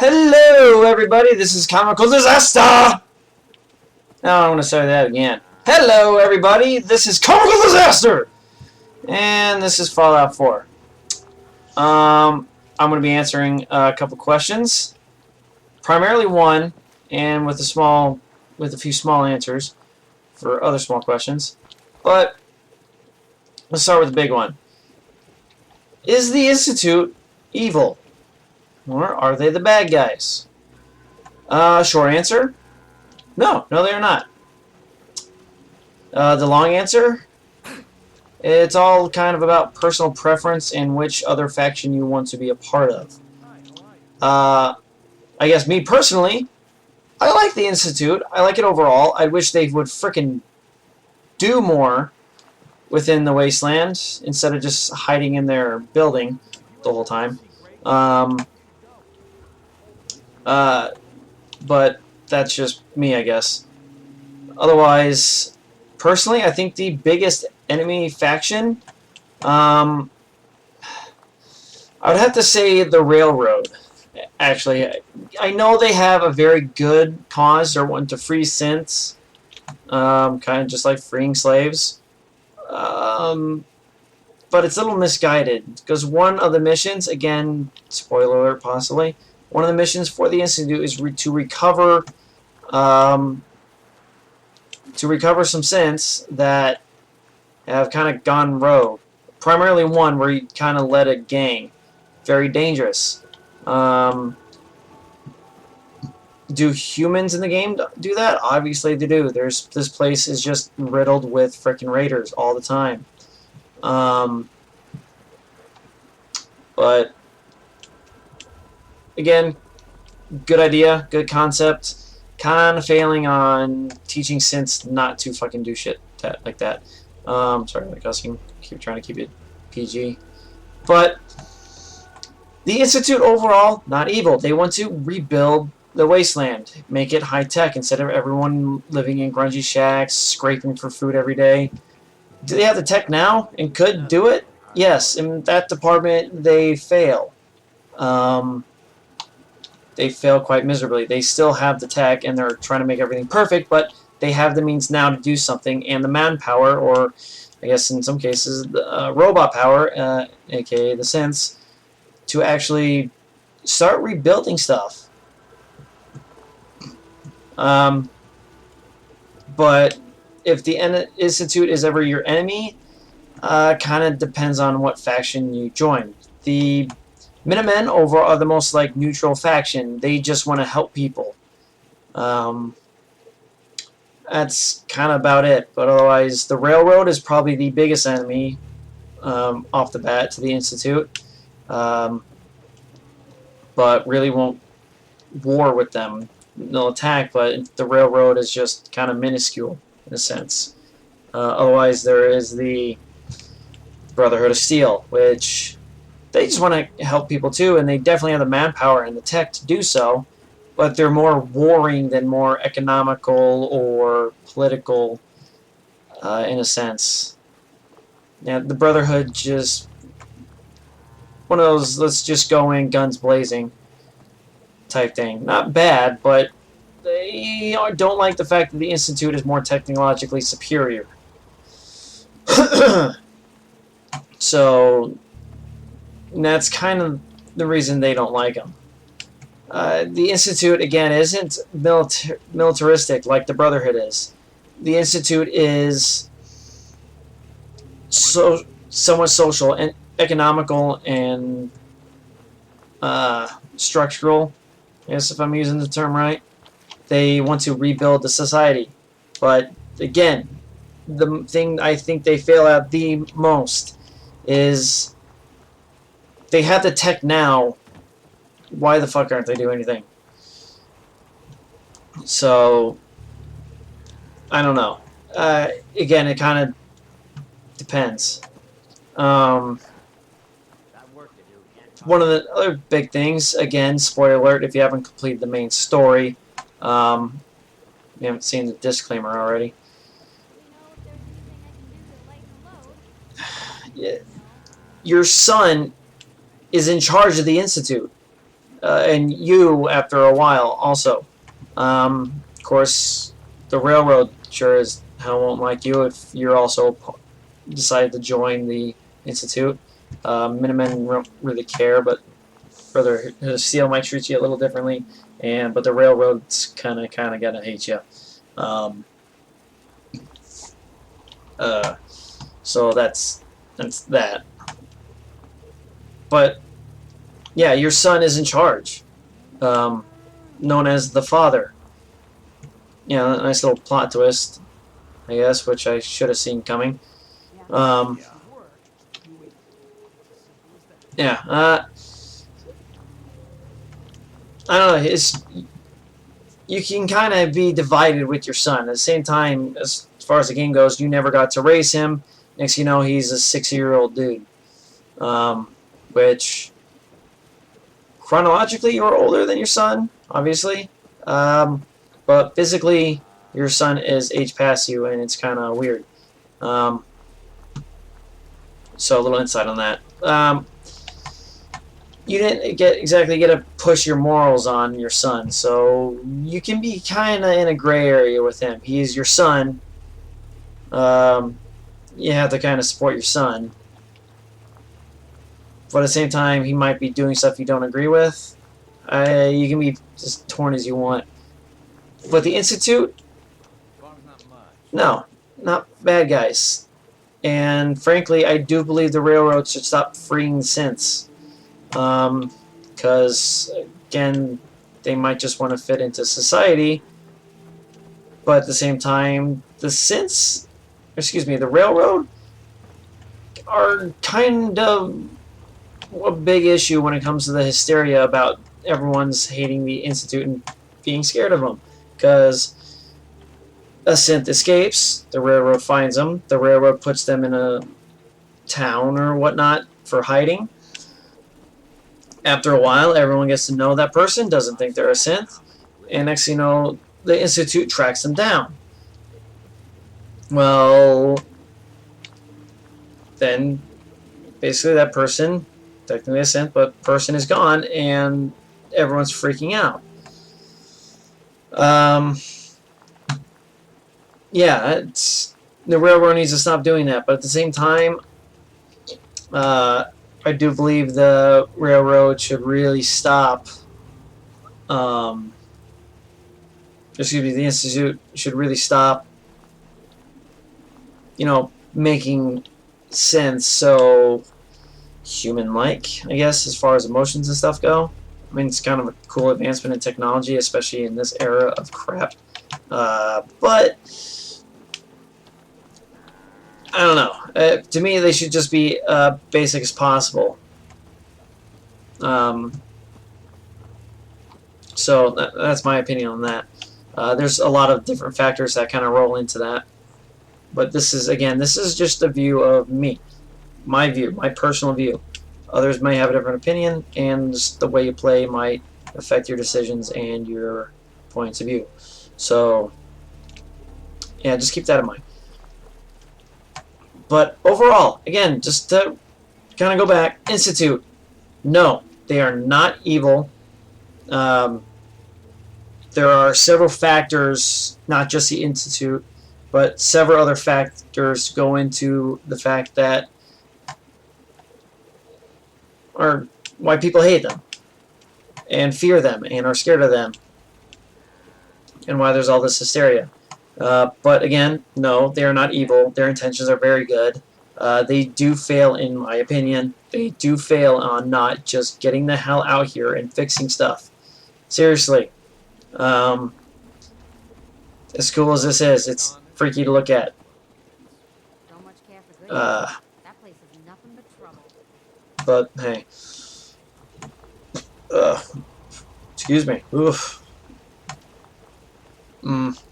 Hello, everybody. This is Comical Disaster. Now I want to say that again. Hello, everybody. This is Comical Disaster, and this is Fallout 4. I'm going to be answering a couple questions, primarily one, and with a few small answers for other small questions. But let's start with the big one. Is the Institute evil? Or are they the bad guys? Short answer, no, they are not. The long answer, it's all kind of about personal preference and which other faction you want to be a part of. I guess me personally, I like the Institute. I like it overall. I wish they would frickin' do more within the Wasteland instead of just hiding in their building the whole time. But that's just me, I guess. Otherwise, personally, I think the biggest enemy faction, I would have to say the Railroad. Actually, I know they have a very good cause. They're wanting to free synths, kind of just like freeing slaves. But it's a little misguided, because one of the missions, again, spoiler alert possibly, one of the missions for the Institute is to recover some synths that have kind of gone rogue. Primarily one where you kind of led a gang. Very dangerous. Do humans in the game do that? Obviously they do. This place is just riddled with frickin' raiders all the time. But again, good idea, good concept. Kind of failing on teaching synths not to fucking do shit like that. Sorry about cussing. Keep trying to keep it PG. But the Institute overall, not evil. They want to rebuild the Wasteland, make it high tech instead of everyone living in grungy shacks, scraping for food every day. Do they have the tech now and could do it? Yes, in that department they fail. They fail quite miserably. They still have the tech and they're trying to make everything perfect, but they have the means now to do something, and the manpower, or I guess in some cases the robot power, aka the synths, to actually start rebuilding stuff. But if the Institute is ever your enemy, kind of depends on what faction you join. The Minutemen overall are the most like neutral faction. They just want to help people. That's kind of about it. But otherwise, the Railroad is probably the biggest enemy off the bat to the Institute. But really won't war with them. They'll attack, but the Railroad is just kind of minuscule in a sense. Otherwise, there is the Brotherhood of Steel, which they just want to help people too, and they definitely have the manpower and the tech to do so, but they're more warring than more economical or political in a sense. Yeah, the Brotherhood just one of those let's just go in guns blazing type thing. Not bad, but they don't like the fact that the Institute is more technologically superior. So that's kind of the reason they don't like them. The Institute, again, isn't militaristic like the Brotherhood is. The Institute is somewhat social and economical and structural, I guess if I'm using the term right. They want to rebuild the society. But again, the thing I think they fail at the most is they have the tech now. Why the fuck aren't they doing anything? So, I don't know. Again, it kind of depends. One of the other big things, again, spoiler alert if you haven't completed the main story, you haven't seen the disclaimer already. Your son is in charge of the Institute. and you after a while also. Of course, the railroad sure as hell won't like you if you're also decide to join the Institute. Minutemen don't really care, but Brotherhood of Steel might treat you a little differently, but the railroad's kind of gonna hate you. Um, so that's that. But yeah, your son is in charge, um, known as the Father. Yeah, nice little plot twist, I guess, which I should have seen coming. Um, yeah, I don't know. You can kind of be divided with your son. At the same time, as far as the game goes, you never got to raise him. Next, you know, he's a 6-year-old dude, which chronologically you're older than your son, obviously, but physically your son is age past you, and it's kind of weird. So a little insight on that. You didn't exactly get to push your morals on your son, so you can be kind of in a gray area with him. He is your son. You have to kind of support your son, but at the same time, he might be doing stuff you don't agree with. You can be as torn as you want. But the Institute, no, not bad guys. And frankly, I do believe the railroad should stop freeing synths. Because, again, they might just want to fit into society, but at the same time, the railroad are kind of a big issue when it comes to the hysteria about everyone's hating the Institute and being scared of them. Because a synth escapes, the railroad finds them, the railroad puts them in a town or whatnot for hiding. After a while, everyone gets to know that person, doesn't think they're a synth, and next thing you know, the Institute tracks them down. Well, then basically that person, technically a synth, but person is gone, and everyone's freaking out. Yeah, the railroad needs to stop doing that, but at the same time, I do believe the railroad should really stop. The Institute should really stop. Making sense so human-like, I guess, as far as emotions and stuff go. I mean, it's kind of a cool advancement in technology, especially in this era of crap. But I don't know. To me, they should just be basic as possible. So that's my opinion on that. There's a lot of different factors that kind of roll into that. But this is just a view of me. My view, my personal view. Others may have a different opinion, and just the way you play might affect your decisions and your points of view. So, yeah, just keep that in mind. But overall, again, just to kind of go back, Institute, no, they are not evil. There are several factors, not just the Institute, but several other factors go into the fact that, or why people hate them, and fear them, and are scared of them, and why there's all this hysteria. But again, no, they are not evil. Their intentions are very good. They do fail, in my opinion. They do fail on not just getting the hell out here and fixing stuff. Seriously. As cool as this is, it's freaky to look at. But hey. Excuse me. Oof.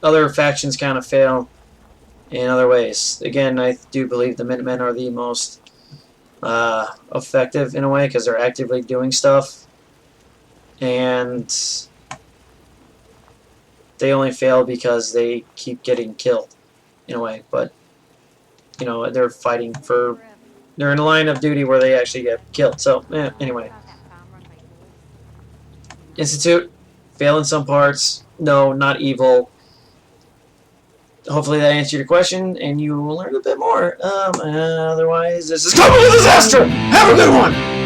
Other factions kind of fail in other ways. Again, I do believe the Minutemen are the most effective in a way because they're actively doing stuff, and they only fail because they keep getting killed in a way. But they're fighting for, they're in a line of duty where they actually get killed. So anyway, Institute, fail in some parts. No, not evil. Hopefully that answered your question, and you will learn a bit more. Otherwise, this is Comical Disaster! Have a good one!